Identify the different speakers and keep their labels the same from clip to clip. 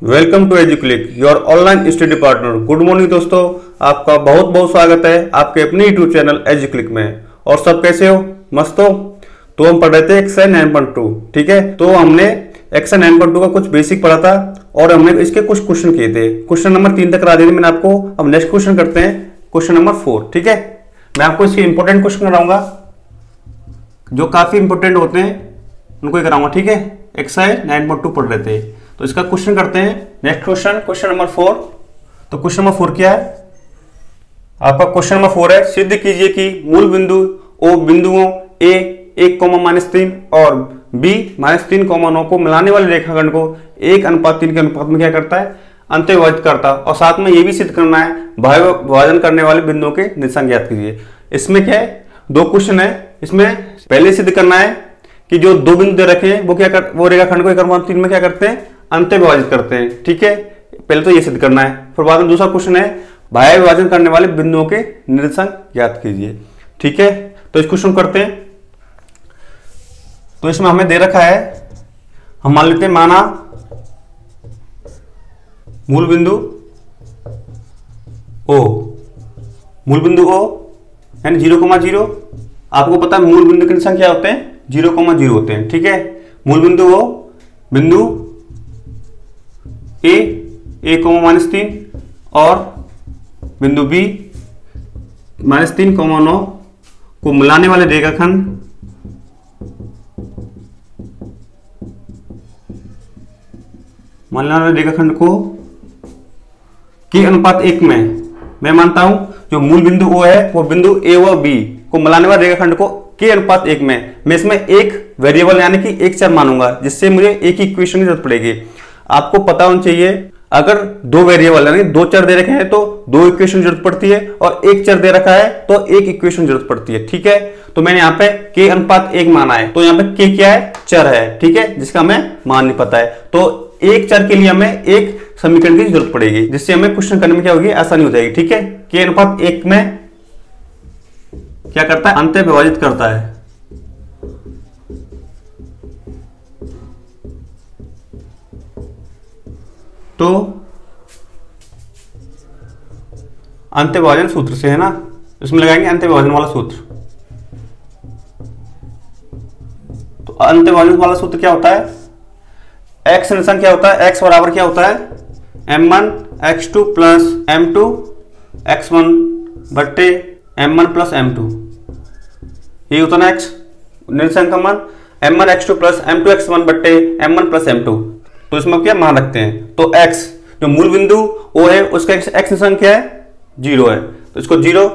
Speaker 1: Welcome to Educlick your online study partner. Good morning दोस्तों, आपका बहुत बहुत स्वागत है आपके अपने यूट्यूब चैनल एजुक्लिक में। और सब कैसे हो? मस्त हो? तो हम पढ़ रहे थे एक्सरसाइज 9.2। ठीक है, तो हमने एक्सरसाइज 9.2 का कुछ बेसिक पढ़ा था और हमने इसके कुछ क्वेश्चन किए थे। क्वेश्चन नंबर 3 तक करा दिए थे मैंने आपको। अब नेक्स्ट क्वेश्चन करते हैं, क्वेश्चन नंबर 4। ठीक है, मैं आपको इसके इंपॉर्टेंट क्वेश्चन कराऊंगा, जो काफी इंपॉर्टेंट होते हैं उनको ही कराऊंगा। ठीक है, एक्सरसाइज 9.2 पढ़ रहे थे, तो इसका क्वेश्चन करते हैं। Next question, question number 4। तो क्वेश्चन नंबर 4 क्या है आपका? क्वेश्चन नंबर 4 है, सिद्ध कीजिए कि मूल बिंदु ओ बिंदुओं ए 1,-3 और बी -3,9 को मिलाने वाले रेखाखंड को 1:3 के अनुपात में क्या करता है? अंतर्विभाजित करता है। और साथ में यह भी सिद्ध करना है विभाजन करने वाले बिंदुओं के निर्देशांक ज्ञात कीजिए। इसमें क्या है, 2 क्वेश्चन है। इसमें पहले सिद्ध करना है कि जो 2 बिंदु दे रखे हैं वो रेखाखंड को 1:3 में क्या करते हैं? अंत विभाजित करते हैं। ठीक है, पहले तो ये सिद्ध करना है। फिर बाद में दूसरा क्वेश्चन है, बाह्य विभाजन करने वाले बिंदुओं के निर्देशांक ज्ञात कीजिए। ठीक है, तो इस क्वेश्चन करते हैं। तो इसमें हमें दे रखा है, हम मान लेते हैं, माना मूल बिंदु ओ यानी 0,0। आपको पता है मूल बिंदु के निर्देशांक क्या होते हैं? 0,0 होते हैं। ठीक है, मूल बिंदु ओ, बिंदु ए 1,-3 और बिंदु बी -3,9 को मिलाने वाले रेखाखंड को के अनुपात 1 में, मैं मानता हूं जो मूल बिंदु ओ है वो बिंदु ए व बी को मिलाने वाले रेखाखंड को के अनुपात 1 में, मैं इसमें एक वेरिएबल यानी कि एक चर मानूंगा, जिससे मुझे एक ही इक्वेशन की जरूरत पड़ेगी। आपको पता होना चाहिए, अगर 2 वेरिएबल यानी 2 चर दे रखे हैं तो 2 इक्वेशन जरूरत पड़ती है, और एक चर दे रखा है तो एक इक्वेशन जरूरत पड़ती है। ठीक है, तो मैंने यहाँ पे के अनुपात 1 माना है, तो यहाँ पे के क्या है? चर है। ठीक है, जिसका हमें मान नहीं पता है, तो एक चर के लिए हमें एक समीकरण की जरूरत पड़ेगी, जिससे हमें क्वेश्चन करने में क्या होगी? आसानी हो जाएगी। ठीक है, के अनुपात 1 में क्या करता है? अंत विभाजित करता है। तो अंत्यविभाजन सूत्र से है ना, इसमें लगाएंगे अंत्यविभाजन वाला सूत्र। तो अंत्यविभाजन वाला सूत्र क्या होता है? एक्स निर्देशांक क्या होता है? एक्स बराबर क्या होता है? m1 x2 plus m2 x1 बट्टे m1 प्लस m2। ये होता है ना एक्स निर्देशांक का मान, m1 x2 plus m2 x1 बट्टे m1 प्लस m2। तो इसमें क्या मान रखते हैं? तो x जो मूल बिंदु O है उसका x निर्देशांक क्या है? 0 है, तो इसको 0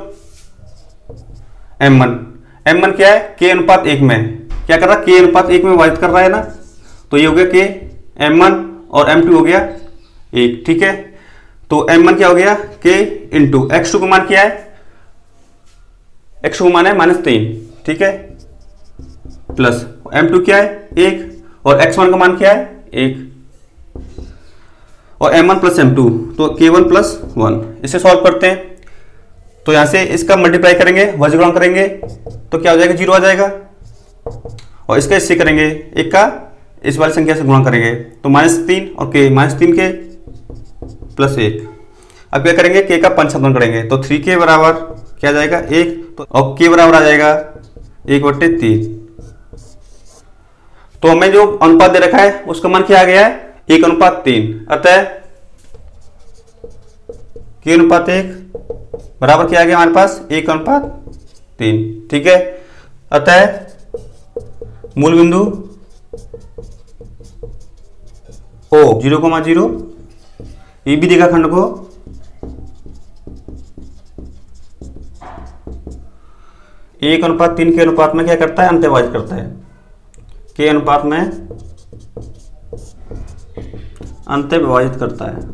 Speaker 1: m1 क्या है? k अनुपात 1 में क्या कर रहा है? k अनुपात 1 में विभाजित कर रहा है ना, तो ये हो गया k m1 और m2 हो गया 1। ठीक है, तो m1 क्या हो गया? k इंटू x2 का मान क्या है? x2 का मान है -3। ठीक है, प्लस m2 क्या है? 1, और x1 का मान क्या है? 1, और m1 प्लस m2, तो k1 प्लस 1। इसे सॉल्व करते हैं, तो यहां से इसका मल्टीप्लाई करेंगे, वज्रगुणन करेंगे, तो क्या हो जाएगा? 0 आ जाएगा। और इसका इससे करेंगे, एक का इस वाली संख्या से गुणा करेंगे, तो -3 और k -3 के प्लस 1। अब क्या करेंगे? k का पंचकरण करेंगे, तो 3k बराबर क्या आ जाएगा? 1, तो और k बराबर आ जाएगा 1/3। तो हमें जो अनुपात दे रखा है उसका मान क्या आ गया है? 1:3। अतः k अनुपात 1 बराबर क्या आ गया हमारे पास? 1:3। ठीक है, अतः मूल बिंदु O 0,0 ये भी रेखाखंड को एक अनुपात 3 के अनुपात में क्या करता है? अंतर्विभाजित करता है। के अनुपात में अंतर्विभाजित करता है।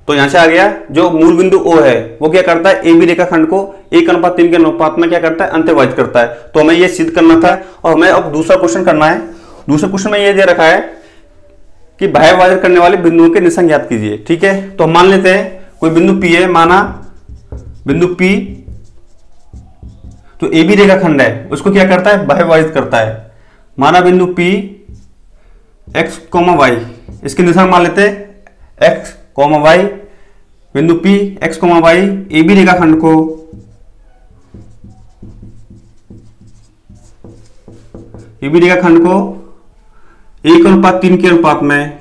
Speaker 1: तो यहां से आ गया, जो मूल बिंदु O है वो क्या करता है? AB रेखाखंड को 1:3 के अनुपात में क्या करता है? अंतर्विभाजित करता है। तो हमें यह सिद्ध करना था, और हमें अब दूसरा क्वेश्चन करना है। दूसरे क्वेश्चन में यह दे रखा है कि बाह्य विभाजन करने वाले बिंदुओं के निर्देशांक ज्ञात कीजिए। ठीक है, तो हम मान लेते हैं कोई बिंदु P है, माना बिंदु P जो ए बी रेखाखंड है उसको क्या करता है, बाह्य विभाजित करता है। माना बिंदु P x, y, इसके निर्देशांक मान लेते हैं x, y, बिंदु P x, y A B रेखाखंड को एक अनुपात 3 के अनुपात में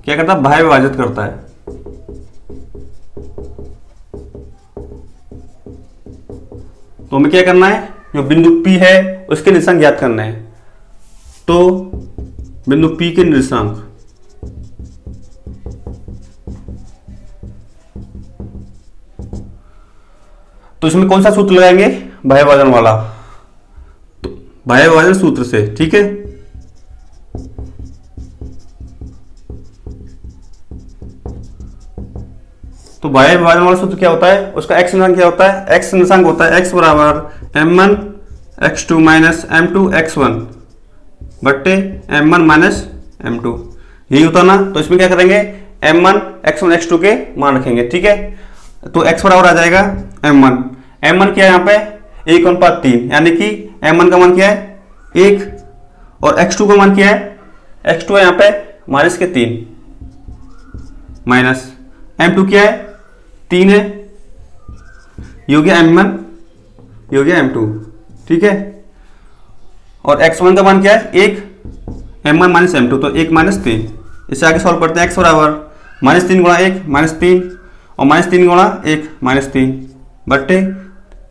Speaker 1: क्या करता है, बाह्य विभाजित करता है। तो हमें क्या करना है, जो बिंदु P है उसके निर्देशांक ज्ञात करना है। तो बिंदु P के निर्देशांक तो इसमें कौन सा सूत्र लगाएंगे, बाह्य विभाजन वाला, तो बाह्य विभाजन सूत्र से, ठीक है। तो बाह्य विभाजन वाला सूत्र क्या होता है, उसका x निर्देशांक क्या होता है, x निर्देशांक होता है x बराबर m1 x2 minus m2 x1 बट्टे m1 माइनस m2, यही होता ना। तो इसमें क्या करेंगे, m1 x1 x2 के मान रखेंगे, ठीक है। तो x बराबर आ जाएगा m1 क्या है यहाँ पे 1:3, यानी कि m1 का मान क्या है 1 और x2 का मान क्या है, x2 है यहाँ पे -3 माइनस m2 क्या है 3 है, ये हो गया m1, ये हो गया m2, ठीक है। और x1 का मान क्या है 1, m1 माइनस m2, तो 1 - 3। इसे आगे सॉल्व करते हैं, x बराबर -3 गुणा 1 -3 और -3 गुणा 1 -3 बट्टे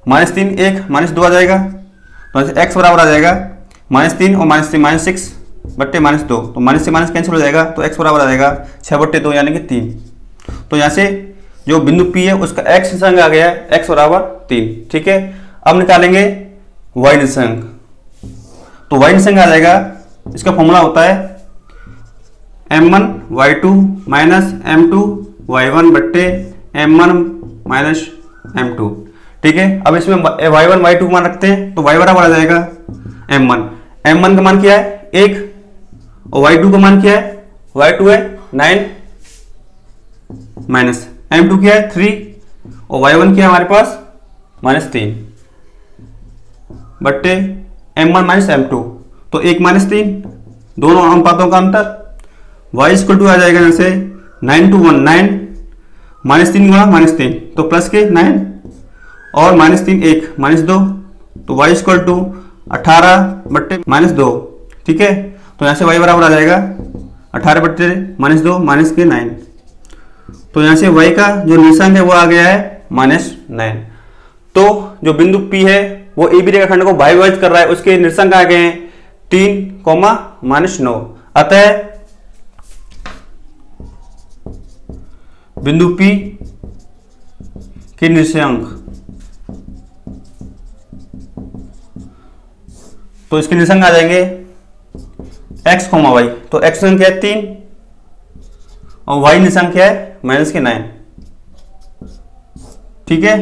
Speaker 1: -3 1 -2 आ जाएगा। तो x बराबर आ जाएगा -3 और -3 -6 बट्टे -2, तो माइनस से माइनस कैंसिल हो जाएगा। तो x बराबर आ जाएगा 6/2 यानी कि 3। तो यहाँ से जो बिंदु P है उसका x निर्देशांक आ गया है x बराबर 3, ठीक है। अब निकालेंगे y निर्देशांक, तो y निर्देशांक आ जाएगा, इसका फॉर्मूला होता है m1 y2 minus m2 y1 बट्टे m1 माइनस m2, ठीक है। अब इसमें y1 y2 का मान रखते हैं, तो y बराबर आ जाएगा m1 का मान क्या है 1 और y2 का मान क्या है, y2 है 9 माइनस m2 क्या है 3 और y1 क्या है हमारे पास -3 बट्टे m1 माइनस m2, तो 1 -3 दोनों अनुपातों का अंतर, y इक्वल टू आ जाएगा यहाँ से 9 to 1 9 -3 गुणा -3 तो प्लस के 9 और -3 1 -2, तो y इक्वल टू 18 बट्टे -2, ठीक है। तो यहाँ से y बराबर आ जाएगा 18 बट्टे -2 माइनस के 9, तो यहाँ से y का जो निर्देशांक है वो आ गया है -9। तो जो बिंदु P है वो ए बी रेखाखंड को बाह्य विभाजित कर रहा है, उसके निर्देशांक आ गए हैं 3, -9। अतः बिंदु P के निर्देशांक, तो इसके निर्देशांक आ जाएंगे x, y, तो x निर्देशांक क्या है 3 और y निर्देशांक क्या है -9, ठीक है।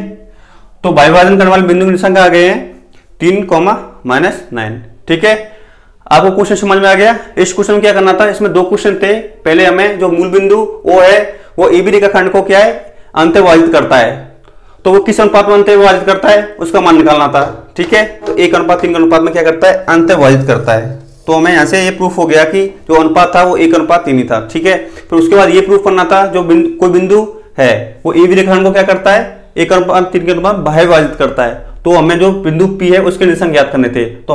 Speaker 1: तो बाह्य विभाजन करने वाले बिंदु के निर्देशांक आ गए हैं 3, -9, ठीक है। आपको क्वेश्चन समझ में आ गया। इस क्वेश्चन में क्या करना था, इसमें 2 क्वेश्चन थे। पहले हमें जो मूल बिंदु O है वो ए बी रेखाखंड को क्या है अंतर्विभाजित करता है, तो वो किस अनुपात में अंतर्विभाजित करता है उसका मान निकालना था, ठीक है। तो 1:3 अनुपात में क्या करता है अंतर्विभाजित करता है। तो हमें यहाँ से ये प्रूफ हो गया कि जो अनुपात था वो 1:3 ही था, ठीक है। फिर उसके बाद ये प्रूफ करना था जो कोई बिंदु है वो ए बी रेखाखंड को क्या करता है 1:3 के अनुपात बाह्य विभाजित करता है। तो हमें जो बिंदु P है उसके निर्देशांक ज्ञात करने थे, तो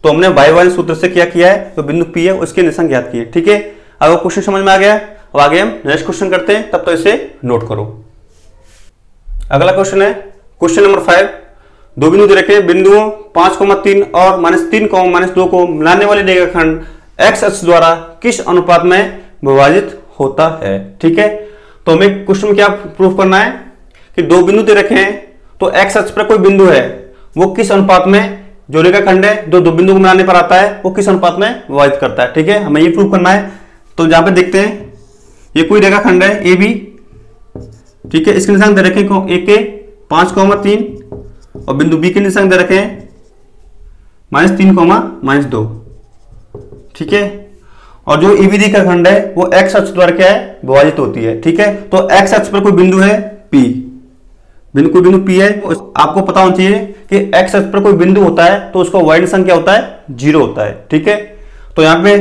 Speaker 1: हमने बाह्य विभाजन सूत्र से क्या किया है, जो बिंदु P है उसके निर्देशांक ज्ञात किए, ठीक है। अब क्वेश्चन समझ में आ गया। अब आगे हम नेक्स्ट क्वेश्चन करते हैं, तब तो इसे नोट करो। अगला क्वेश्चन है क्वेश्चन नंबर 5। 2 बिंदु दे रखे, बिंदुओं 5,3 और -3, -2 को मिलाने वाले रेखाखंड x अक्ष द्वारा किस अनुपात में विभाजित होता है, ठीक है। तो हमें क्वेश्चन में क्या प्रूफ करना है कि 2 बिंदु दे रखे हैं, तो x अक्ष पर कोई बिंदु है वो किस अनुपात में जो रेखाखंड है जो 2 बिंदु को मिलाने पर आता है वो किस अनुपात में विभाजित करता है, ठीक है। हमें ये प्रूफ करना है। तो जहां पे देखते हैं ये कोई रेखाखंड है ए बी, ठीक है। इसके निर्देशांक दे रखे हैं ए के 5,3 और बिंदु बी के निर्देशांक दे रखे हैं -3, -2, ठीक है। और जो ईबी रेखाखंड है वो एक्स अक्ष द्वारा क्या है, विभाजित होती है। ठीक है, तो एक्स अक्ष पर कोई बिंदु है P, कोई बिंदु P है, आपको पता होना चाहिए कि एक्स अक्ष पर कोई बिंदु होता है तो उसका y निशान क्या होता है, 0 होता है। ठीक है, तो यहाँ पे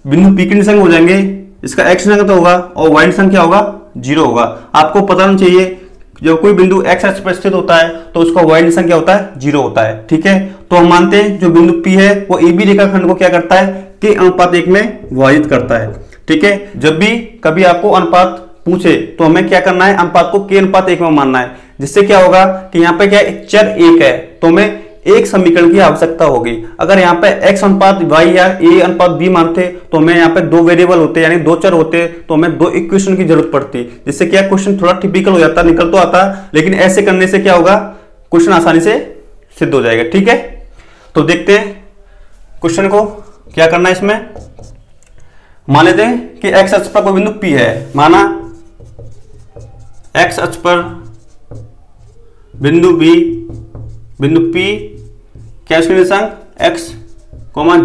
Speaker 1: बिंदु P के निशान हो जाएंगे, इसका x निशान तो होगा और y निशान क्या होगा, 0 होगा। आपको पता होना चाहिए जब कोई बिंदु x अक्ष पर स्थित होता है तो उसका y निशान क्या होता है, 0 होता है। ठीक है, तो हम मानते हैं जो बिंदु P है वो AB रेखाखंड को क्या करता है, के अनुपात 1 में विभाजित करता है। ठीक है, जब भी कभी आपको अनुपात पूछे तो हमें क्या करना है, अनुपात को के अनुपात 1 में मानना है, जिससे क्या होगा कि यहाँ पे क्या एक चर 1 है तो हमें एक समीकरण की आवश्यकता होगी। अगर यहाँ पे x अनुपात y या a अनुपात b मानते तो हमें यहाँ पे 2 वेरिएबल होते यानी 2 चर होते तो हमें 2 इक्वेशन की जरूरत पड़ती, जिससे क्या क्वेश्चन थोड़ा टिपिकल हो जाता, निकल तो आता, लेकिन ऐसे करने से क्या होगा, क्वेश्चन आसानी से सिद्ध हो जाएगा। ठीक है, तो देखते हैं क्वेश्चन को क्या करना है। इसमें मान लेते हैं कि x अक्ष पर कोई बिंदु P है, माना x अक्ष पर बिंदु P क्या इसके निर्देशांक x,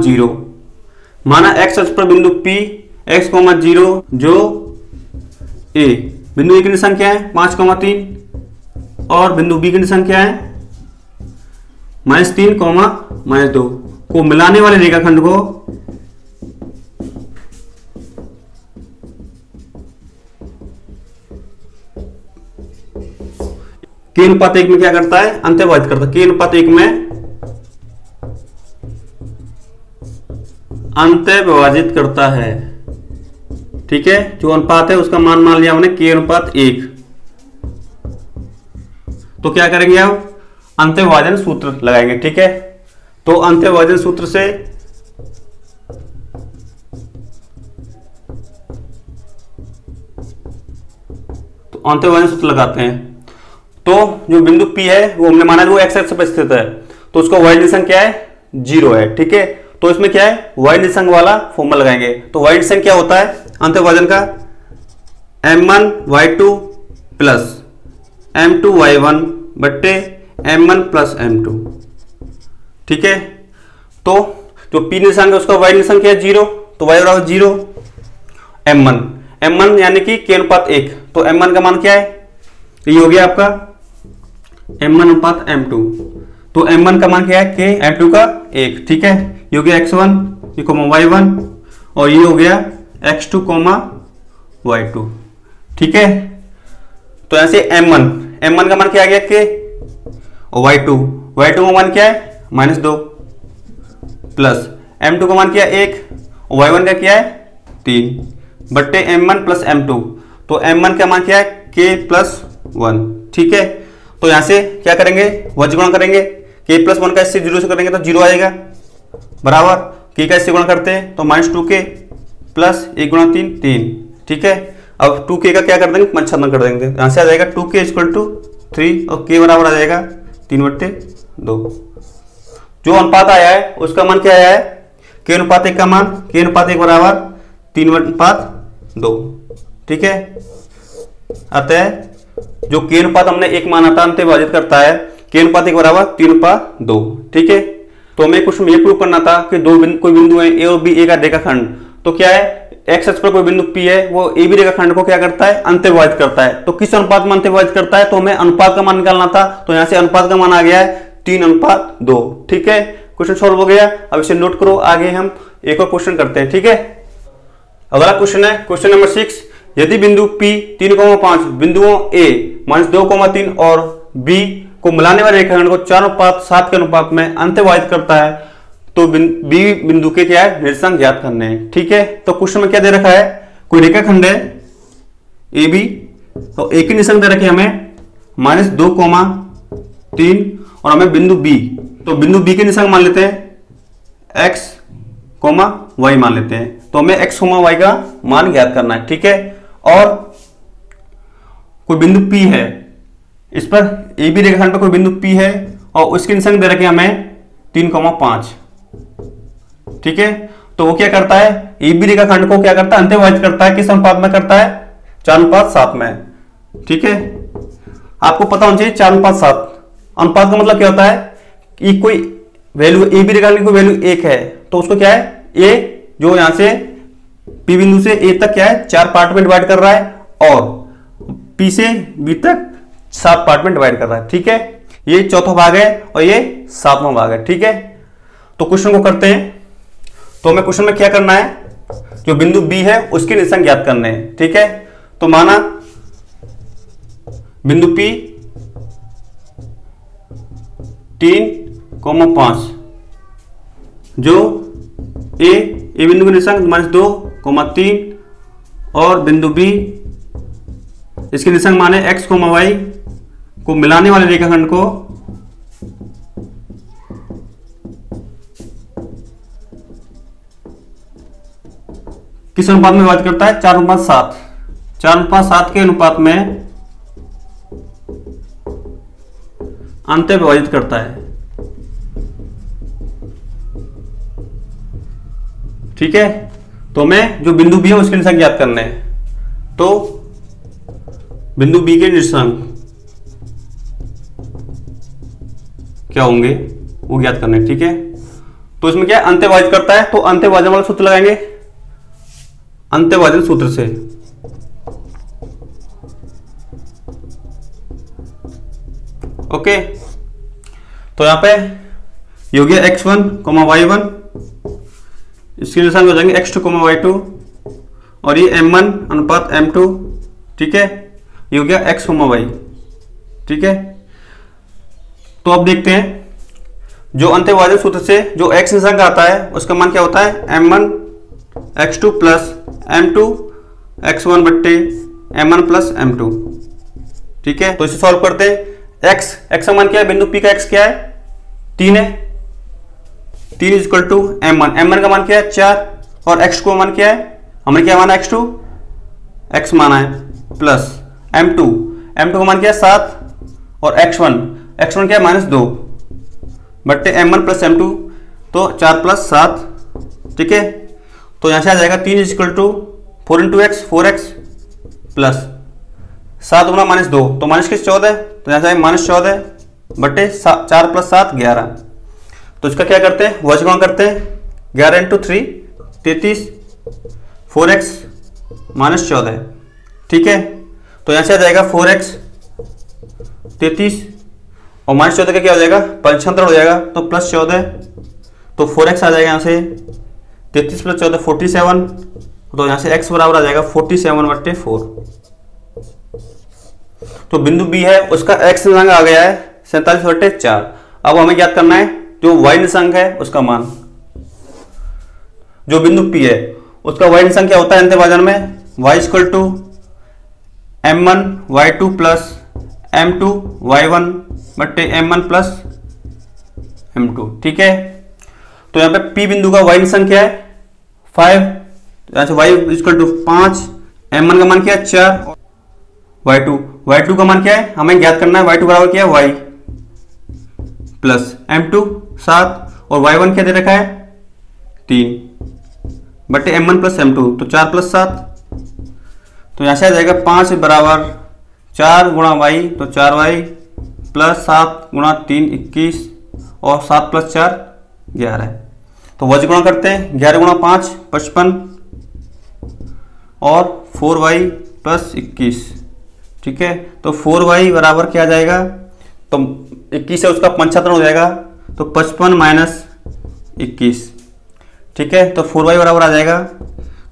Speaker 1: 0, माना x अक्ष पर बिंदु P x, 0 जो a, बिंदु A के निर्देशांक क्या है 5,3 और बिंदु B के निर्देशांक क्या है -3, -2 को मिलाने वाले रेखाखंड को के अनुपात 1 में क्या करता है, अंतर्विभाजित करता है। के अनुपात 1 में अंतर्विभाजित करता है। ठीक है, जो अनुपात है उसका मान लिया हमने के अनुपात 1। तो क्या करेंगे, आप अंतर्विभाजन सूत्र लगाएंगे। ठीक है, तो अंतर्विभाजन सूत्र से अंतर्विभाजन सूत्र लगाते हैं। तो जो बिंदु P है वो हमने माना वो x अक्ष पर स्थित है तो उसका y निर्देशांक क्या है, 0 है। ठीक है, तो इसमें क्या है, y निर्देशांक वाला फॉर्मूला लगाएंगे। तो y निर्देशांक क्या होता है अंतर्विभाजन का, m1y2 प्लस m2y1 बट्टे m1 प्लस m2। ठीक है, तो जो P निर्देशांक है उसका y निर्देशांक क्या है, 0, तो y बराबर 0, m1 यानी कि के अनुपात 1, तो m1 का मान क्या है, ये हो गया आपका m1 अनुपात m2, तो m1 का मान क्या है, के, m2 का 1। ठीक है, ये हो गया x1 ये y1 और ये हो गया x2 y2। ठीक है, तो यहां से m1 का मान क्या आ गया, के, और y2 का मान क्या है -2 प्लस m2 का मान क्या है 1 और y1 का क्या है 3 बट्टे m1 प्लस m2, तो m1 का मान क्या है, k प्लस 1। ठीक है, तो यहां से क्या करेंगे, वज्र गुणा करेंगे, k प्लस 1 का इससे 0 से करेंगे तो 0 आएगा, बराबर k का इससे गुणा करते हैं तो -2k प्लस 1 गुणा 3। ठीक है, अब 2k का क्या कर देंगे, पंचछेदन कर देंगे, यहां से आ जाएगा 2k = 3 और k बराबर आ जाएगा 3/2। जो अनुपात आया है उसका मान क्या आया है, के अनुपात 1 का मान, के अनुपात 1 बराबर 3/2। ठीक है, अतः जो के अनुपात हमने 1 माना था अंतर्विभाजित करता है, के अनुपात 1 बराबर 3/2। ठीक है, तो हमें कुछ ये प्रूव करना था कि कोई बिंदु है ए और बी, ए का रेखाखंड, तो क्या है एक्स अक्ष पर कोई बिंदु पी है वो ए बी रेखाखंड को क्या करता है, अंतर्विभाजित करता है। तो किस अनुपात में अंतर्विभाजित करता है, तो हमें अनुपात का मान निकालना था, तो यहां से अनुपात का मान आ गया है 3:2। ठीक है, क्वेश्चन सॉल्व हो गया। अब इसे नोट करो, आगे हम एक और क्वेश्चन करते हैं। ठीक है, अगला क्वेश्चन है क्वेश्चन नंबर 6। यदि बिंदु P 3,5 बिंदुओं A -2,3 और B को मिलाने वाले रेखाखंड को 4:7 के अनुपात में अंतर्विभाजित करता है तो B बिंदु के क्या है, निर्देशांक ज्ञात करने हैं। ठीक है, तो क्वेश्चन में क्या दे रखा है, कोई रेखाखंड है AB, तो एक ही निर्देशांक दे रखे हमें -2,3 और हमें बिंदु B, तो बिंदु B के निर्देशांक मान लेते हैं x, y मान लेते हैं, तो हमें x, y का मान ज्ञात करना है। ठीक है, और कोई बिंदु P है, इस पर AB रेखाखंड पर कोई बिंदु P है और उसके निर्देशांक दे रखे हमें 3,5। ठीक है, तो वो क्या करता है, AB रेखाखंड को क्या करता है, अंतर्विभाजित करता है, किस अनुपात में करता है, 4:7 में। ठीक है, आपको पता होना चाहिए 4:7 अनुपात का मतलब क्या होता है कि कोई वैल्यू AB रेखाखंड की कोई वैल्यू 1 है तो उसको क्या है, A जो यहां से पी बिंदु से ए तक क्या है, 4 पार्ट में डिवाइड कर रहा है और पी से बी तक 7 पार्ट में डिवाइड कर रहा है। ठीक है, ये चौथा भाग है और ये 7वां भाग है। ठीक है, तो क्वेश्चन को करते हैं। तो हमें क्वेश्चन में क्या करना है, जो बिंदु बी है उसके निर्देशांक ज्ञात करने हैं। ठीक है, तो माना बिंदु पी 3,5, जो ए बिंदु के निर्देशांक -2,3 और बिंदु बी इसके निर्देशांक माने x, y को मिलाने वाले रेखाखंड को किस अनुपात में विभाजित करता है, 4:7। 4:7 के अनुपात में अंतर विभाजित करता है। ठीक है, तो हमें जो बिंदु बी है उसके निर्देशांक ज्ञात करने हैं। तो बिंदु बी के निर्देशांक क्या होंगे वो ज्ञात करने हैं। ठीक है, तो इसमें क्या अंतर विभाजित करता है, तो अंतर विभाजन वाला सूत्र लगाएंगे, अंतर विभाजन सूत्र से। ओके, तो यहां पे ये हो गया x1, y1, इसके निर्देशांक हो जाएंगे x2, y2 और ये m1 अनुपात m2। ठीक है, ये हो गया x, y। ठीक है, तो अब देखते हैं जो अंतर विभाजन सूत्र से जो x निर्देशांक आता है उसका मान क्या होता है, m1 x2 plus m2 x1 बट्टे m1 प्लस m2। ठीक है, तो इसे सॉल्व करते हैं। x का मान क्या है, बिंदु p का x क्या है, 3 है। 3 इज इक्वल टू m1 का मान क्या है, 4 और x2 का मान क्या है, हमने क्या माना x2, x माना है प्लस m2 का मान क्या है 7 और x1 क्या है -2 बट्टे m1 प्लस m2, तो 4 प्लस 7। ठीक है, तो यहां से आ जाएगा 3 is equal to 4 into x 4x plus 7 गुना -2, तो माइनस किस 14, तो यहां से -14 बट्टे 4 प्लस 7 11। तो इसका क्या करते हैं, वज गुणा करते हैं, 11 इंटू 3 33, 4x -14। ठीक है, तो यहां से आ जाएगा 4x 33 और -14 का क्या हो जाएगा, 75 हो जाएगा, तो प्लस 14, तो 4x आ जाएगा यहां से 33 प्लस 14 47, तो यहां से x बराबर आ जाएगा 47 बट्टे 4। तो बिंदु बी है उसका x निर्देशांक आ गया है 47 बट्टे 4। अब हमें ज्ञात करना है जो y निर्देशांक है उसका मान। जो बिंदु p है उसका y निर्देशांक क्या होता है अंतर विभाजन में, y equal to m1 y2 plus m2 y1 बट्टे m1 प्लस m2। ठीक है, तो यहां पे p बिंदु का y निर्देशांक क्या है 5, यहां से y इक्वल टू 5, m1 का मान क्या है 4, y2 का मान क्या है हमें ज्ञात करना है, y2 बराबर क्या है y प्लस m2 7 और y1 क्या दे रखा है 3 बटे m1 प्लस m2, तो 4 प्लस 7, तो यहां से आ जाएगा 5 बराबर 4 गुणा y, तो 4y प्लस 7 गुणा 3 21 और 7 प्लस 4 11। तो वज गुणा करते हैं, 11 गुणा 5 55 और 4y प्लस 21। ठीक है, तो 4y बराबर क्या आ जाएगा, तो 21 है उसका 75 हो जाएगा, तो 55 माइनस 21। ठीक है, तो 4y बराबर आ जाएगा,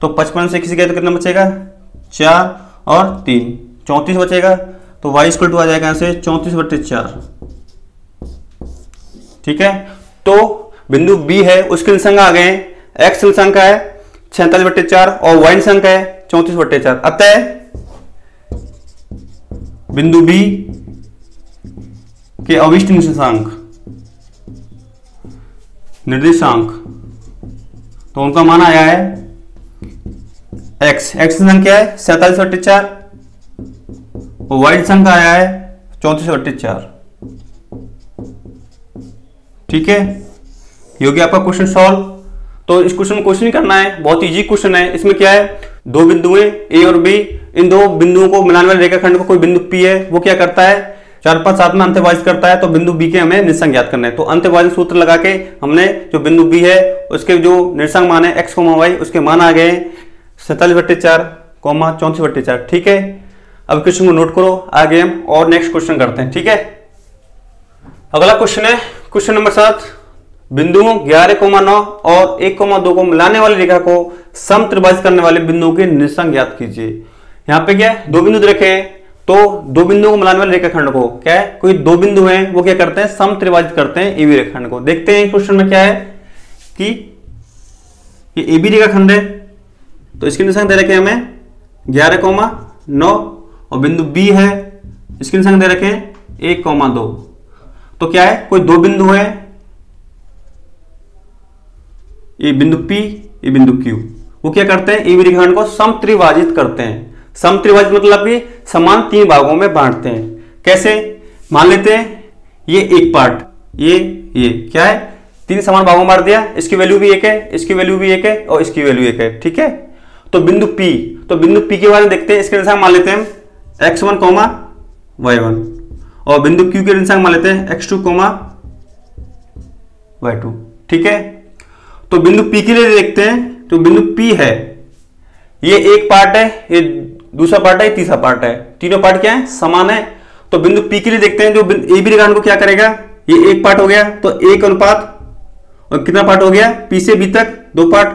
Speaker 1: तो 55 से 21 गया तो कितना बचेगा 4 और 3 34 बचेगा, तो y इक्वल टू आ जाएगा यहाँ से 34 बट्टे 4। ठीक है, तो बिंदु B है उसके निर्देशांक आ गए हैं, x निर्देशांक है 47 बट्टे 4 और y निर्देशांक है 34 बट्टे 4। अतः बिंदु B के अविष्ट निर्देशांक तो उनका मान आया है x निर्देशांक क्या है 47 बट्टे 4 और y निर्देशांक आया है 34 बट्टे 4। ठीक है, ये हो गया आपका क्वेश्चन सॉल्व। तो इस क्वेश्चन में क्वेश्चन ही करना है, बहुत इजी क्वेश्चन है। इसमें क्या है, दो बिंदु हैं ए और बी, इन दो बिंदुओं को मिलाने वाले रेखाखंड को कोई बिंदु पी है, वो क्या करता है 4 5 7 में अंतर्विभाजित करता है। तो बिंदु बी के हमें निर्देशांक ज्ञात करना है। तो अंतर्विभाजन सूत्र लगा के हमने जो बिंदु बी है उसके जो निर्देशांक मान है x, y उसके मान आ गए। 47/4 कॉमा 34/4। ठीक है, अब क्वेश्चन को नोट करो, आगे हम और नेक्स्ट क्वेश्चन करते हैं। ठीक है, अगला क्वेश्चन है क्वेश्चन नंबर 7। बिंदुओं 11,9 और 1,2 को मिलाने वाली रेखा को समत्रिभाजित करने वाले बिंदुओं के निर्देशांक ज्ञात कीजिए। यहाँ पे क्या है, दो बिंदु रखे हैं, तो दो बिंदुओं को मिलाने वाले रेखाखंड को क्या है, कोई दो बिंदु हैं वो क्या करते हैं, समत्रिभाजित करते हैं एबी रेखाखंड को। देखते हैं क्वेश्चन में क्या है कि ये एबी रेखाखंड है, तो इसके निर्देशांक दे रखे हैं हमें 11,9 और बिंदु बी है, इसके निर्देशांक दे रखे हैं 1,2। तो क्या है, कोई दो बिंदु है, ये बिंदु P, ये बिंदु Q, वो क्या करते हैं, एबी रेखाखंड को समत्रिभाजित करते हैं। समत्रिभाजित मतलब कि समान तीन भागों में बांटते हैं। कैसे, मान लेते हैं ये एक पार्ट, ये क्या है, तीन समान भागों में बांट दिया, इसकी वैल्यू भी एक है, इसकी वैल्यू भी एक है और इसकी वैल्यू एक है। ठीक है, तो बिंदु P, तो बिंदु P के बारे में देखते हैं, इसके अनुसार मान लेते हैं x1, y1 और बिंदु Q के अनुसार मान लेते हैं x2, y2। ठीक है, तो बिंदु P के लिए देखते हैं, तो बिंदु P है, ये एक पार्ट है, ये दूसरा पार्ट है, ये तीसरा पार्ट है, तीनों पार्ट क्या है, समान है। तो बिंदु P के लिए देखते हैं, जो एबी रेखाखंड को क्या करेगा, ये एक पार्ट हो गया, तो एक अनुपात और कितना पार्ट हो गया, P से B तक दो पार्ट।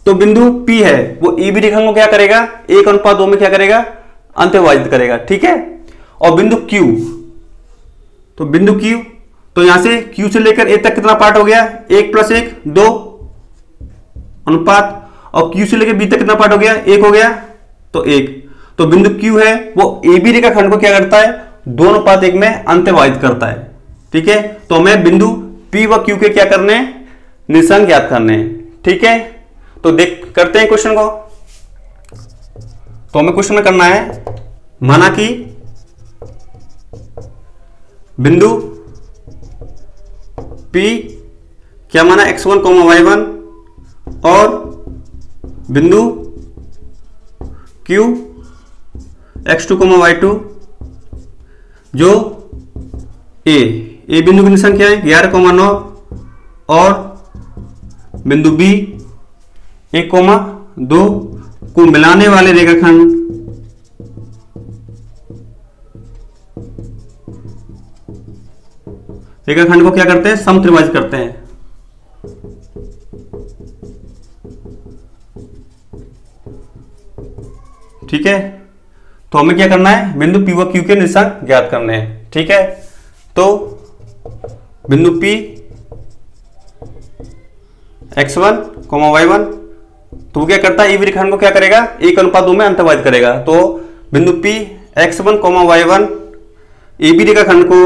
Speaker 1: तो बिंदु P है वो एबी रेखाखंड को क्या करेगा, 1:2 में क्या करेगा, अंतर्विभाजित करेगा। ठीक है, और बिंदु Q, तो बिंदु Q, तो यहां से Q से लेकर A तक कितना पार्ट हो गया, 1 + 1 2 अनुपात, और Q से लेकर B तक कितना पार्ट हो गया, 1 हो गया, तो 1। तो बिंदु Q है वो एबी रेखाखंड को क्या करता है, 2:1 में अंतर्विभाजित करता है। ठीक है, तो हमें बिंदु P व Q के क्या करने हैं, निर्देशांक ज्ञात करने हैं। ठीक है, तो देख करते हैं क्वेश्चन को। तो हमें क्वेश्चन में करना है, माना कि बिंदु P क्या माना, x1, y1 और बिंदु Q x2, y2, जो ए बिंदु की संख्या है 11,9 और बिंदु B 1,2 को मिलाने वाले रेखाखंड को क्या करते हैं, समत्रिभाजित करते हैं। ठीक है, तो हमें क्या करना है, बिंदु P व Q के निर्देशांक ज्ञात करने हैं। ठीक है, तो बिंदु P x1, y1, तो वो क्या करता है, एबी रेखाखंड को क्या करेगा, 1:2 में अंतर्विभाजित करेगा। तो बिंदु P x1, y1 एबी रेखाखंड को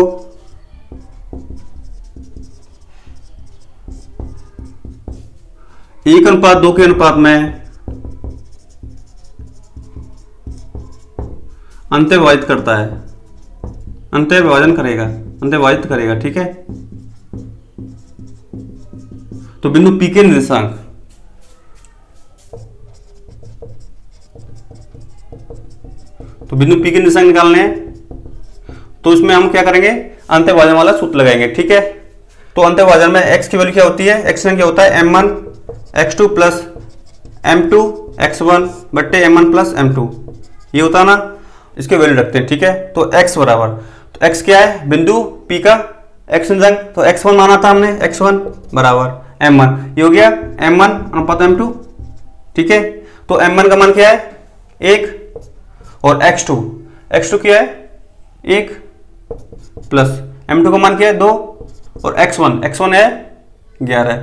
Speaker 1: 1:2 के अनुपात में अंतर्विभाजित करता है, अंतर्विभाजित करेगा। ठीक है, तो बिंदु P के निर्देशांक, तो बिंदु P के निर्देशांक निकालने हैं, तो उसमें हम क्या करेंगे, अंतर्विभाजन वाला सूत्र लगाएंगे। ठीक है, तो अंतर्विभाजन में x की वैल्यू क्या होती है, x क्या होता है, m1 x2 plus m2 x1 बट्टे m1 प्लस m2, ये होता है ना, इसके वैल्यू रखते हैं। ठीक है, तो x बराबर, तो x क्या है, बिंदु P का x निर्देशांक, तो x1 माना था हमने, x1 बराबर m1, ये हो गया m1 अनुपात m2। ठीक है, तो m1 का मान क्या है, 1 और x2 क्या है, 1 प्लस m2 का मान क्या है, 2 और x1 है 11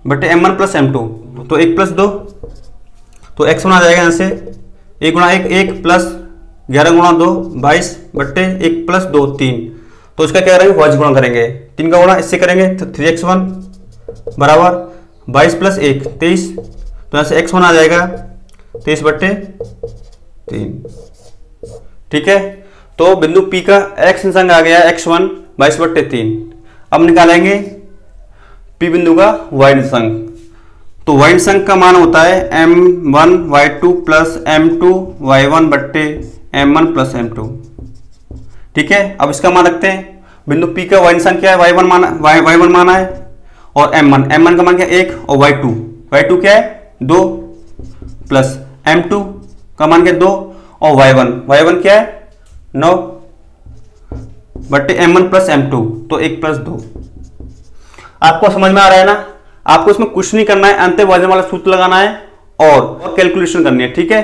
Speaker 1: बटे m1 प्लस m2, तो 1 + 2, तो x1 आ जाएगा यहाँ से 1 × 1 1 प्लस 11 × 2 22 बट्टे 1 + 2 3, तो इसका क्या करेंगे, भाज्य गुणा करेंगे, 3 का गुणा इससे करेंगे तो 3x1 बराबर 22 + 1 23, तो यहाँ से x1 आ जाएगा 23 बट्टे 3। ठीक है, तो बिंदु P का x निर्देशांक आ गया x1 22 बट्टे 3। अब निकालेंगे P बिंदु का y निर्देशांक, तो y निर्देशांक का मान होता है m1 y2 plus m2 y1 बट्टे m1 प्लस m2। ठीक है, अब इसका मान रखते हैं, बिंदु P का y निर्देशांक क्या है, y1 माना है, और m1 का मान क्या है, 1 और y2 क्या है 2, प्लस m2 का मान क्या 2 और y1 क्या है 9 बट्टे m1 प्लस m2 तो 1 प्लस 2। आपको समझ में आ रहा है ना? आपको इसमें कुछ नहीं करना है, अंतर्भाजन वाला सूत्र लगाना है और कैलकुलेशन करनी है। ठीक है,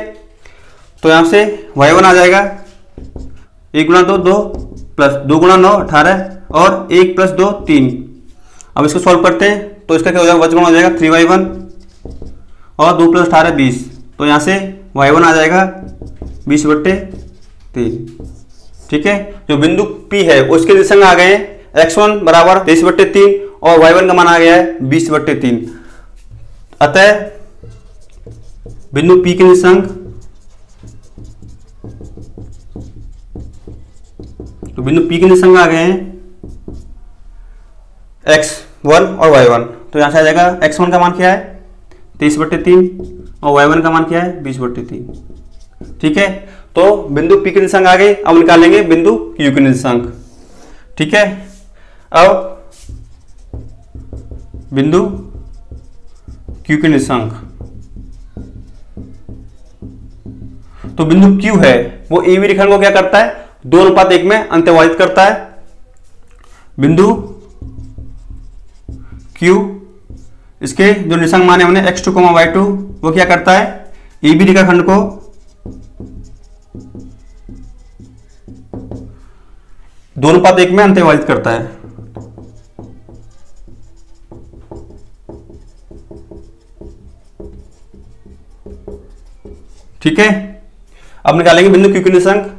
Speaker 1: तो यहां से y1 आ जाएगा 1 गुणा 2 2 प्लस 2 गुणा 9 18 और 1 प्लस 2 3। अब इसको सॉल्व करते हैं तो इसका क्या हो जाएगा, वजगुणा हो जाएगा 3y1 और 2 प्लस 18 20। तो यहाँ से y1 आ जाएगा 20 बट्टे 3। ठीक है, जो बिंदु P है उसके निर्देशांक आ गए हैं x1 बराबर 23 बट्टे 3 और y1 का मान आ गया है 20 बट्टे 3। अतः बिंदु P के निर्देशांक, तो बिंदु P के निर्देशांक आ गए हैं x1 और y1। तो यहां से आ जाएगा x1 का मान क्या है 23 बट्टे 3 और y1 का मान क्या है 20 बट्टे 3। ठीक है, तो बिंदु P के निर्देशांक आ गए। अब निकालेंगे बिंदु Q के निर्देशांक। ठीक है, अब बिंदु Q के निर्देशांक, तो बिंदु Q है वो AB रेखाखंड को क्या करता है 2:1 में अंतर्भाजित करता है। बिंदु Q इसके जो निर्देशांक माने हमने x2, y2 वो क्या करता है AB रेखाखंड को 2:1 में अंतर्भाजित करता है। ठीक है, अब निकालेंगे बिंदु Q के निर्देशांक।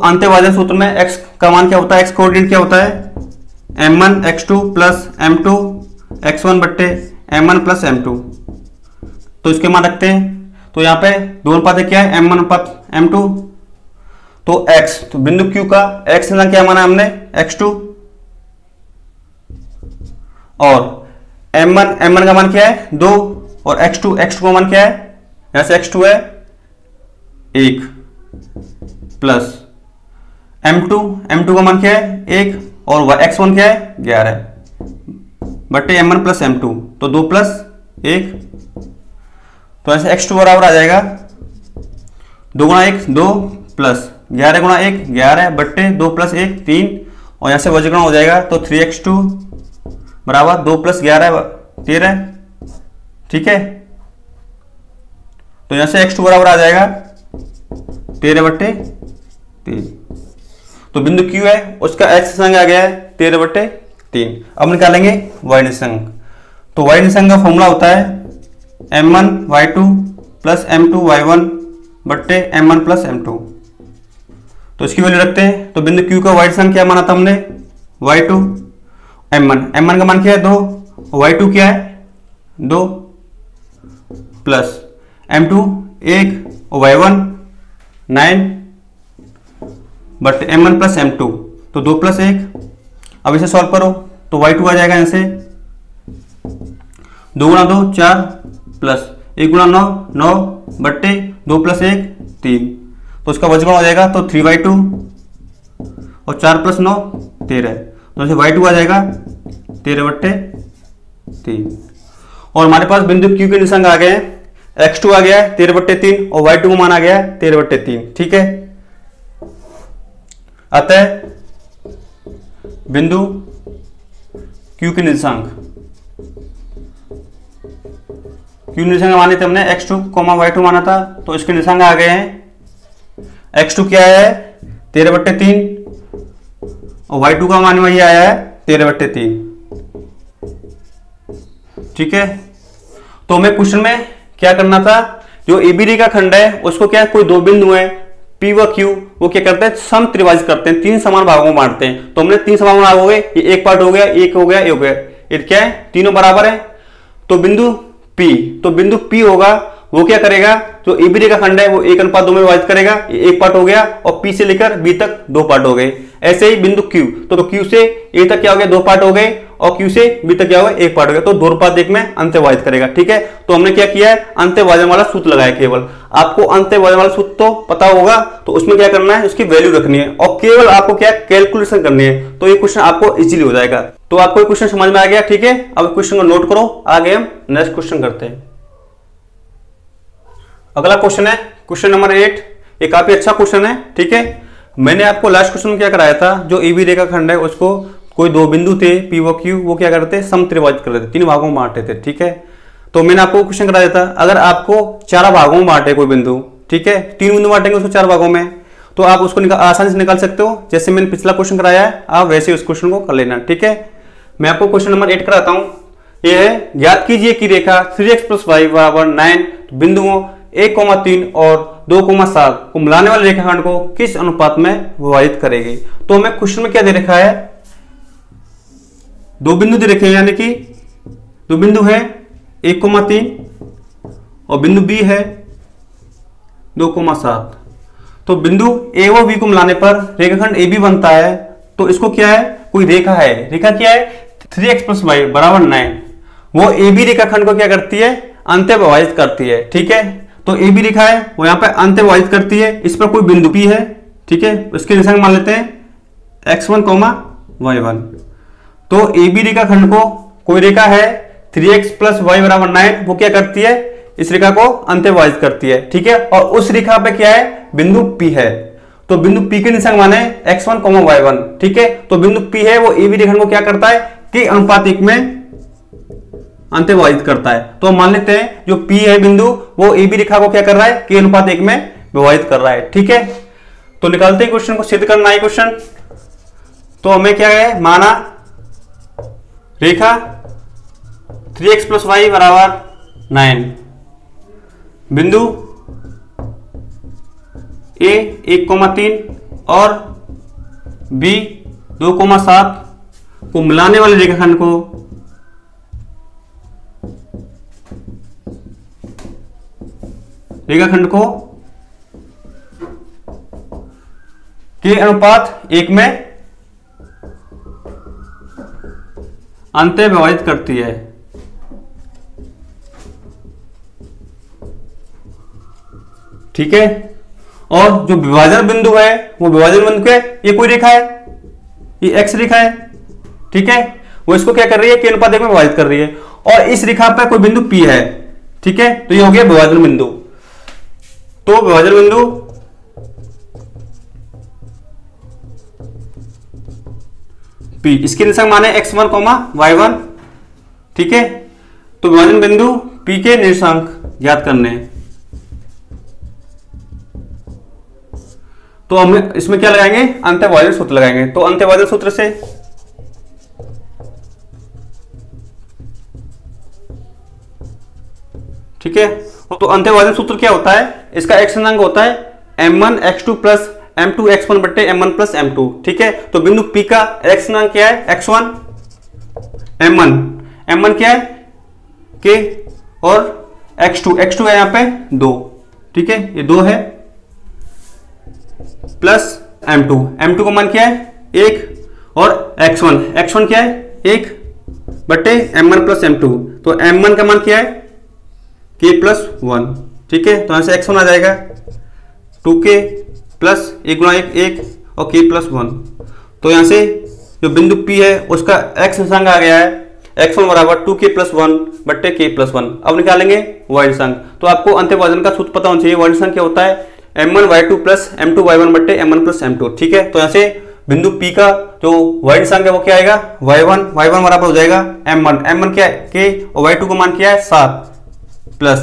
Speaker 1: अंतर्भाजन सूत्र में x का मान क्या होता है, x कोऑर्डिनेट क्या होता है m1 x2 plus m2 x1 बट्टे m1 प्लस m2। तो इसके मान रखते हैं, तो यहाँ पे 2:1 क्या है m1 अनुपात m2। तो x, तो बिंदु Q का x क्या माना हमने x2 और m1 का मान क्या है 2 और x2 का मान क्या है, यहां से x2 है 1 प्लस m2 का मान क्या है 1 और x1 क्या है 11 बट्टे m1 प्लस m2 तो 2 प्लस 1। तो ऐसे x2 बराबर आ जाएगा 2 गुणा 1 2 प्लस 11 गुणा 1 11 बट्टे 2 प्लस 1 3 और यहां से वज्रगुणा हो जाएगा तो 3x2 बराबर 2 प्लस 11 13। ठीक है, तो यहां से x2 बराबर आ जाएगा 13 बट्टे 3। तो बिंदु Q है उसका x निर्देशांक आ गया है 13 बट्टे 3। अब निकालेंगे y निर्देशांक। तो y निर्देशांक का फॉर्मूला होता है m1 y2 plus m2 y1 बट्टे m1 प्लस m2। तो इसकी वैल्यू रखते हैं, तो बिंदु Q का y निर्देशांक क्या माना था हमने y2 m1 का मान क्या है 2 y2 क्या है 2 प्लस m2 1 और y1 9 but m1 plus m2 तो 2 प्लस 1। अब इसे सॉल्व करो तो y2 आ जाएगा यहां से 2 गुणा 2 4 प्लस 1 गुणा 9 9 बट्टे 2 प्लस 1 3। तो उसका वज्रगुणा हो जाएगा तो 3y2 और 4 प्लस 9 13। तो ऐसे y2 आ जाएगा 13 बट्टे 3। और हमारे पास बिंदु Q के निर्देशांक आ गए हैं, x2 आ गया है 13 बट्टे 3 और y2 का मान आ गया है 13 बट्टे 3। ठीक है, अतः बिंदु Q के निर्देशांक, Q निर्देशांक माने थे हमने x2, y2 माना था, तो इसके निर्देशांक आ गए हैं x2 क्या है 13 बट्टे 3 और y2 का मान वही आया है 13 बट्टे 3। ठीक है, तो हमें क्वेश्चन में क्या करना था, जो AB रेखा खंड है उसको क्या कोई दो बिंदु है P व Q, वो क्या करते हैं सम त्रिभाजित करते हैं, 3 समान भागों में बांटते हैं। तो हमने 3 समान भाग हो गए, ये एक पार्ट हो गया, एक हो गया, एक हो गया, ये क्या है तीनों बराबर है। तो बिंदु P होगा वो क्या करेगा, जो AB रेखा खंड है वो 1:2 में विभाजित करेगा, ये एक पार्ट हो गया और P से लेकर B तक 2 पार्ट हो गए। ऐसे ही बिंदु Q, तो Q से A तक क्या हो गया 2 पार्ट हो गए और Q से B तक क्या हो गया 1 पार्ट हो गया, तो 2:1 में अंतर्भाजित करेगा। ठीक है, तो हमने क्या किया है अंतर्भाजन वाला सूत्र लगाया। केवल आपको अंतर्भाजन वाला सूत्र तो पता होगा, तो उसमें क्या करना है उसकी वैल्यू रखनी है और केवल आपको क्या कैलकुलेशन करनी है, तो ये क्वेश्चन आपको इजीली हो जाएगा। तो आपको ये क्वेश्चन समझ में आ गया। ठीक है, अब क्वेश्चन को नोट करो, आगे हम नेक्स्ट क्वेश्चन करते हैं। अगला क्वेश्चन है क्वेश्चन नंबर 8। ये काफी अच्छा क्वेश्चन है, ठीक है। मैंने आपको लास्ट क्वेश्चन में क्या कराया था, जो ए बी रेखाखंड है उसको कोई दो बिंदु थे पी व क्यू, वो क्या करते हैं, समत्रिभाजित कर देते, 3 भागों में बांटते थे, ठीक है। तो मैंने आपको क्वेश्चन कराया था, अगर आपको 4 भागों में बांटे कोई बिंदु, ठीक है, 3 बिंदु बांटेंगे उसको 4 भागों में, तो आप उसको आसानी से निकाल सकते हो। जैसे मैंने पिछला क्वेश्चन कराया है, आप वैसे उस क्वेश्चन को कर लेना, ठीक है। मैं आपको क्वेश्चन नंबर 8 कराता हूं। यह है, ज्ञात कीजिए कि रेखा 3x + y = 9 बिंदुओं 1,3 और 2,7 को मिलाने वाले रेखाखंड को किस अनुपात में विभाजित करेगी। तो हमें क्वेश्चन में क्या दे रखा है, 2 बिंदु दे रखे हैं, यानी कि 2 बिंदु है 1,3 और बिंदु बी है 2,7। तो बिंदु ए व बी को मिलाने पर रेखाखंड ए बी बनता है। तो इसको क्या है, कोई रेखा है, रेखा क्या है, 3x + y = 9, वो ए बी रेखाखंड को क्या करती है, अंत्य विभाजित करती है, ठीक है। तो ए बी रेखा है, वो यहां पे अंत्य विभाजित करती है। इस पर कोई बिंदु पी है, ठीक है, उसके निशान मान लेते हैं x1, y1। तो ए बी रेखाखंड को कोई रेखा है 3x + y = 9, वो क्या करती है, इस रेखा को अंत्य विभाजित करती है, ठीक है। और उस रेखा पे क्या है, बिंदु P है। तो बिंदु P के निशान माने x1, y1, ठीक है। तो बिंदु P है, वो ए बी रेखाखंड को क्या करता है, कि अनुपात 1 में अंत्य विभाजित करता है। तो मान लेते हैं जो P है बिंदु, वो ए बी रेखा को क्या कर रहा है, कि अनुपात 1 में विभाजित कर रहा है, ठीक है। तो निकालते हैं क्वेश्चन को, सिद्ध करना है क्वेश्चन। तो हमें क्या है, माना रेखा 3x + y = 9 बिंदु A 1,3 और B 2,7 को मिलाने वाले रेखाखंड को के अनुपात 1 में अंत्य विभाजित करती है, ठीक है। और जो विभाजन बिंदु है, वो विभाजन बिंदु के ये कोई रेखा है, ये x रेखा है, ठीक है। वो इसको क्या कर रही है, के अनुपात 1 में विभाजित कर रही है। और इस रेखा पर कोई बिंदु P है, ठीक है। तो ये हो गया विभाजन बिंदु। तो विभाजन बिंदु P, इसके निशान माने x1, y1, ठीक है। तो विभाजन बिंदु P के निर्देशांक ज्ञात करने हैं। तो हम इसमें क्या लगाएंगे, अंत्यविभाजन सूत्र लगाएंगे। तो अंत्यविभाजन सूत्र से ठीक है। तो अंत्यविभाजन सूत्र क्या होता है, इसका x अंक होता है m1 x2 + m2 x1 / m1 + m2, ठीक है। तो बिंदु P का x अंक क्या है, x1, m1 क्या है, k, और x2 है यहाँ पे 2, ठीक है, ये 2 है, प्लस m2 का मान क्या है 1, और x1 क्या है 1 बटे m1 + m2। तो m1 का मान क्या है, k + 1, ठीक है। तो यहां से x1 आ जाएगा 2k प्लस 1 × 1 और k + 1। तो यहां से जो बिंदु P है उसका x निशांक आ गया है, x1 = 2k + 1 बट्टे k + 1। अब निकालेंगे y निशांक। तो आपको अंत्यविभाजन का सूत्र पता होना चाहिए। y निशांक क्या होता है, m1 y2 + m2 y1 बट्टे m1 + m2, ठीक है। तो यहां से बिंदु P का जो y निशांक है वो क्या आएगा, y1 बराबर हो जाएगा m1 क्या है k, और y2 का मान क्या है 7, प्लस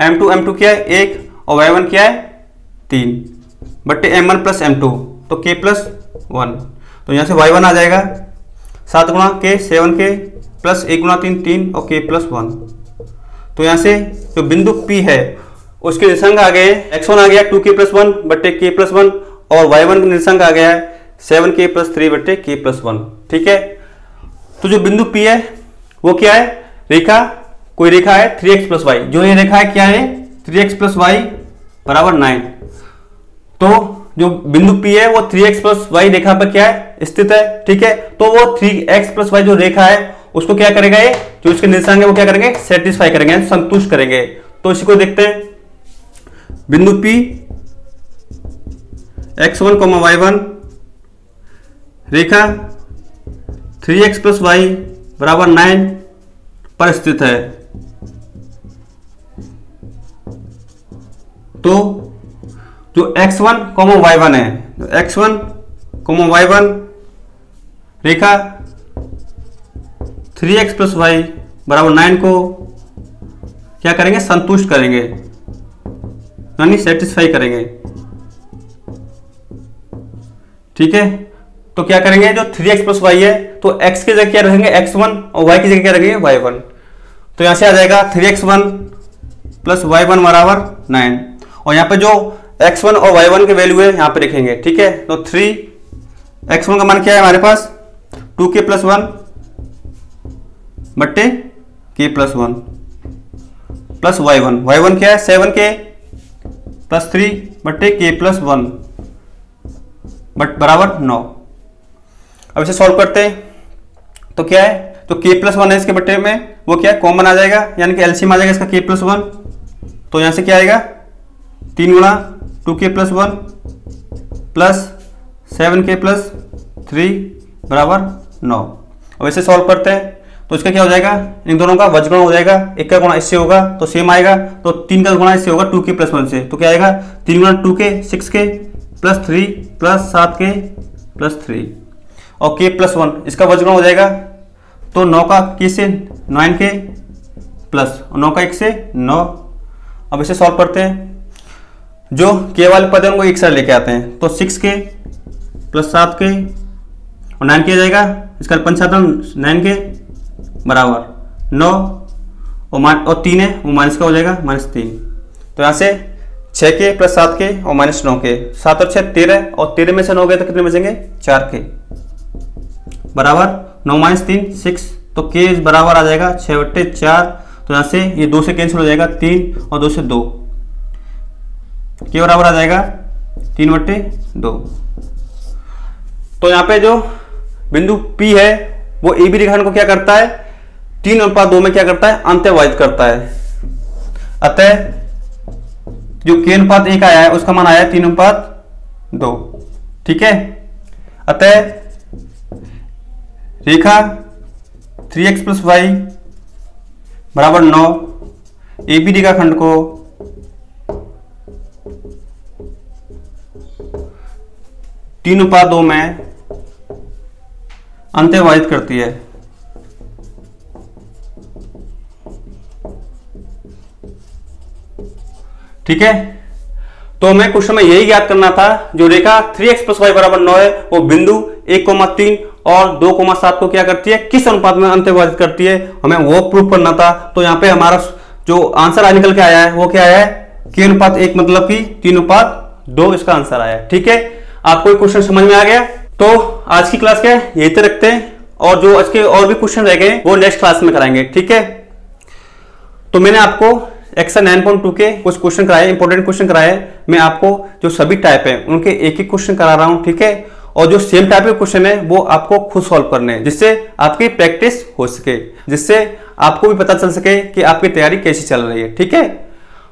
Speaker 1: m2 क्या है 1, और y1 क्या है 3 बट्टे m1 + m2, तो k + 1। तो यहां से y1 आ जाएगा 7 × k 7k प्लस 1 × 3 3 और k + 1। तो यहां से जो बिंदु P है उसके निर्देशांक आ गए, x1 आ गया 2k + 1 बट्टे k + 1, और y1 का निर्देशांक आ गया है 7k + 3 बट्टे k + 1, ठीक है। तो जो बिंदु P है वो क्या है, रेखा, कोई रेखा है 3x + y, जो ये रेखा है क्या है 3x + y = 9। तो जो बिंदु P है वो 3x + y रेखा पर क्या है स्थित है, ठीक है। तो वो 3x + y जो रेखा है उसको क्या करेगा, ये जो इसके निर्देशांक है वो क्या करेंगे, सेटिस्फाई करेंगे, संतुष्ट करेंगे। तो इसी को देखते हैं, बिंदु P x1, y1 रेखा 3x + y = 9 पर स्थित है। तो जो x1 कॉमा y1 है, x1 कॉमा y1 रेखा 3x प्लस वाई बराबर 9 को क्या करेंगे, संतुष्ट करेंगे, यानी सेटिस्फाई करेंगे। ठीक है, तो क्या करेंगे, जो 3x प्लस वाई है तो x की जगह क्या रहेंगे x1 और y की जगह क्या रखेंगे y1। तो यहां से आ जाएगा 3x1 प्लस y1 बराबर 9, और यहाँ पे जो x1 और y1 के वैल्यू है यहाँ पे लिखेंगे। ठीक है, तो 3x1 का मान क्या है हमारे पास 2k प्लस 1 बट्टे k प्लस 1 प्लस y1 क्या है 7k प्लस 3 बट्टे k प्लस 1 बट बराबर 9। अब इसे सॉल्व करते हैं तो क्या है, तो k प्लस 1 है इसके बट्टे में, वो क्या है कॉमन आ जाएगा, यानी कि एलसीएम आ जाएगा इसका k प्लस 1। तो यहां से क्या आएगा 3 गुणा 2k plus 1 plus 7k plus 3 बराबर 9। अब इसे सॉल्व करते हैं तो इसका क्या हो जाएगा, इन दोनों का वज्रगुणा हो जाएगा, एक का गुणा इससे होगा तो सेम आएगा, तो 3 का गुणा इससे होगा 2k प्लस 1 से, तो क्या आएगा 3 गुणा 2k 6k plus 3 plus 7k plus 3 और k प्लस 1 इसका वज्रगुणा हो जाएगा, तो 9 का k से 9k प्लस 9 का 1 से 9। अब इसे सॉल्व करते हैं, जो k वाले पद है उनको एक साथ लेके आते हैं, तो 6k प्लस 7k और 9k आ जाएगा, इसका पंचातन 9k बराबर 9 और 3 है वो माइनस का हो जाएगा -3। तो यहाँ से 6k प्लस 7k और -9k, 7 और 6 13 और 13 में से 9 गए तो कितने बचेंगे 4k बराबर 9 -3 6, तो k बराबर आ जाएगा 6/4। तो यहाँ से ये 2 से कैंसिल हो जाएगा 3 और 2 से 2, k बराबर आ जाएगा 3/2। तो यहाँ पे जो बिंदु P है वो AB रेखाखंड को क्या करता है 3:2 में क्या करता है अंत्यविभाजित करता है। अतः जो k अनुपात 1 आया है उसका मान आया है 3:2। ठीक है, अतः रेखा 3x प्लस वाई बराबर 9 AB रेखाखंड को 3:2 में अंत्यविभाजित करती है। ठीक है, तो हमें क्वेश्चन में यही याद करना था, जो रेखा 3x प्लस वाई बराबर 9 है वो बिंदु 1,3 और 2,7 को क्या करती है, किस अनुपात में अंत्यविभाजित करती है, हमें वो प्रूफ करना था। तो यहाँ पे हमारा जो आंसर आज निकल के आया है वो क्या आया है k अनुपात 1 मतलब कि 3:2 इसका आंसर आया है। ठीक है, आपको ये क्वेश्चन समझ में आ गया। तो आज की क्लास क्या है यही तक रखते हैं, और जो आज के और भी क्वेश्चन रह गए वो नेक्स्ट क्लास में कराएंगे। ठीक है, तो मैंने आपको एक्सरसाइज 9.2 के कुछ क्वेश्चन कराए, इंपॉर्टेंट क्वेश्चन कराए। मैं आपको जो सभी टाइप है उनके एक एक क्वेश्चन करा रहा हूं। ठीक है, और जो सेम टाइप के क्वेश्चन है वो आपको खुद सॉल्व करने हैं, जिससे आपकी प्रैक्टिस हो सके, जिससे आपको भी पता चल सके कि आपकी तैयारी कैसी चल रही है। ठीक है,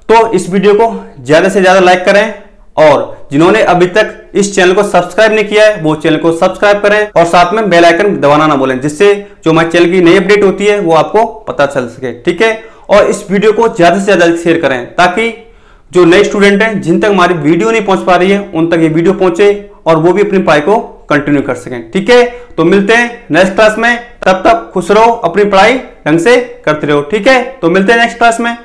Speaker 1: तो इस वीडियो को ज्यादा से ज्यादा लाइक करें, और जिन्होंने अभी तक इस चैनल को सब्सक्राइब नहीं किया है वो चैनल को सब्सक्राइब करें, और साथ में बेल आइकन दबाना ना भूलें, जिससे जो हमारे चैनल की नई अपडेट होती है वो आपको पता चल सके। ठीक है, और इस वीडियो को ज्यादा से ज्यादा शेयर करें, ताकि जो नए स्टूडेंट हैं जिन तक हमारी वीडियो नहीं पहुंच पा रही है उन तक ये वीडियो पहुंचे और वो भी अपनी पढ़ाई को कंटिन्यू कर सकें। ठीक है, तो मिलते हैं नेक्स्ट क्लास में, तब तक खुश रहो, अपनी पढ़ाई ढंग से करते रहो। ठीक है, तो मिलते हैं नेक्स्ट क्लास में।